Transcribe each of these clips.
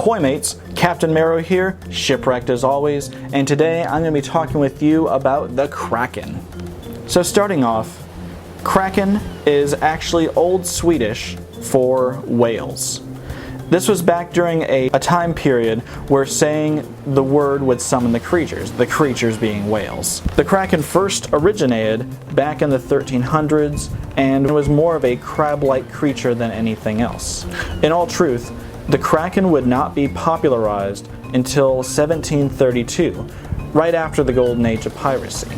Ahoy mates, Captain Marrow here, shipwrecked as always, and today I'm going to be talking with you about the Kraken. So starting off, Kraken is actually Old Swedish for whales. This was back during a time period where saying the word would summon the creatures being whales. The Kraken first originated back in the 1300s and was more of a crab-like creature than anything else. In all truth, the Kraken would not be popularized until 1732, right after the Golden Age of Piracy,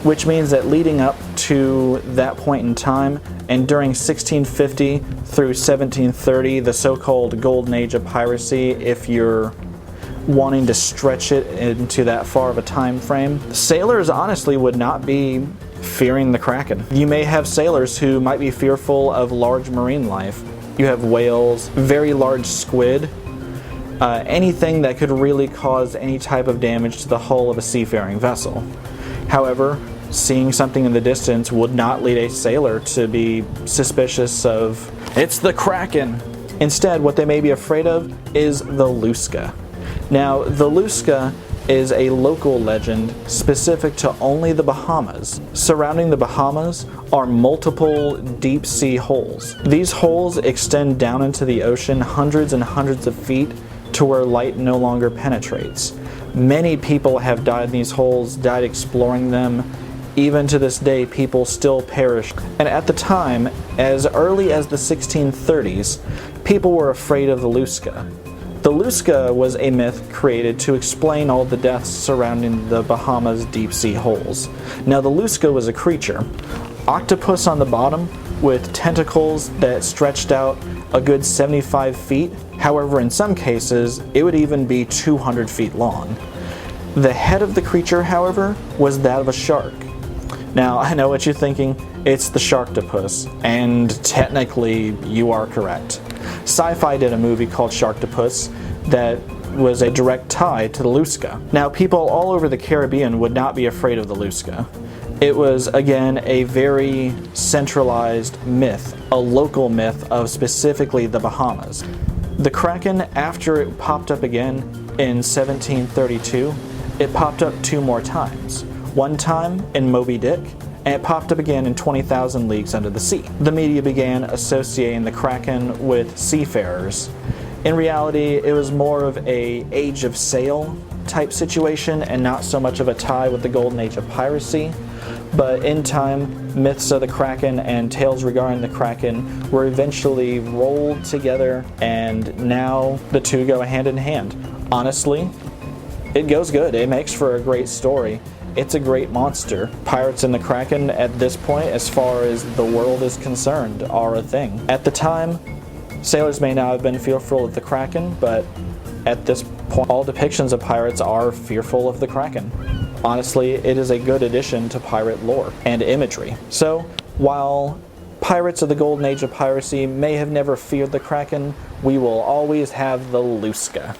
which means that leading up to that point in time, and during 1650 through 1730, the so-called Golden Age of Piracy, if you're wanting to stretch it into that far of a time frame, sailors honestly would not be fearing the Kraken. You may have sailors who might be fearful of large marine life. You have whales, very large squid, anything that could really cause any type of damage to the hull of a seafaring vessel. However, seeing something in the distance would not lead a sailor to be suspicious of, it's the Kraken. Instead, what they may be afraid of is the Luska. Now, the Luska is a local legend specific to only the Bahamas. Surrounding the Bahamas are multiple deep sea holes. These holes extend down into the ocean hundreds and hundreds of feet to where light no longer penetrates. Many people have died in these holes, died exploring them. Even to this day, people still perish. And at the time, as early as the 1630s, people were afraid of the Luska. The Luska was a myth created to explain all the deaths surrounding the Bahamas deep sea holes. Now, the Luska was a creature, octopus on the bottom with tentacles that stretched out a good 75 feet. However, in some cases, it would even be 200 feet long. The head of the creature, however, was that of a shark. Now, I know what you're thinking, it's the Sharktopus, and technically you are correct. Sci-Fi did a movie called Sharktopus that was a direct tie to the Luska. Now, people all over the Caribbean would not be afraid of the Luska. It was, again, a very centralized myth, a local myth of specifically the Bahamas. The Kraken, after it popped up again in 1732, it popped up 2 more times. One time in Moby Dick, and it popped up again in 20,000 Leagues Under the Sea. The media began associating the Kraken with seafarers. In reality, it was more of an Age of Sail type situation and not so much of a tie with the Golden Age of Piracy. But in time, myths of the Kraken and tales regarding the Kraken were eventually rolled together, and now the two go hand in hand. Honestly, it goes good. It makes for a great story. It's a great monster. Pirates and the Kraken at this point, as far as the world is concerned, are a thing. At the time, sailors may not have been fearful of the Kraken, but at this point, all depictions of pirates are fearful of the Kraken. Honestly, it is a good addition to pirate lore and imagery. So, while pirates of the Golden Age of Piracy may have never feared the Kraken, we will always have the Luska.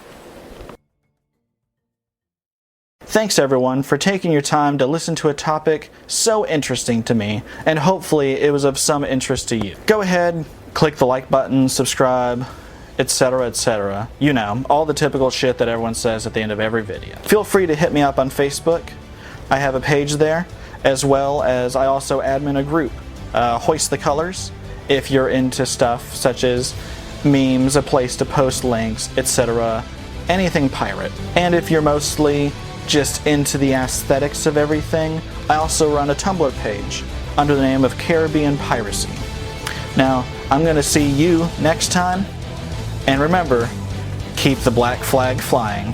Thanks everyone for taking your time to listen to a topic so interesting to me, and hopefully it was of some interest to you. Go ahead, click the like button, subscribe, etc., etc. You know, all the typical shit that everyone says at the end of every video. Feel free to hit me up on Facebook. I have a page there, as well as I also admin a group, Hoist the Colors, if you're into stuff such as memes, a place to post links, etc., anything pirate. And if you're mostly just into the aesthetics of everything, I also run a Tumblr page under the name of Caribbean Piracy. Now, I'm going to see you next time, and remember, keep the black flag flying.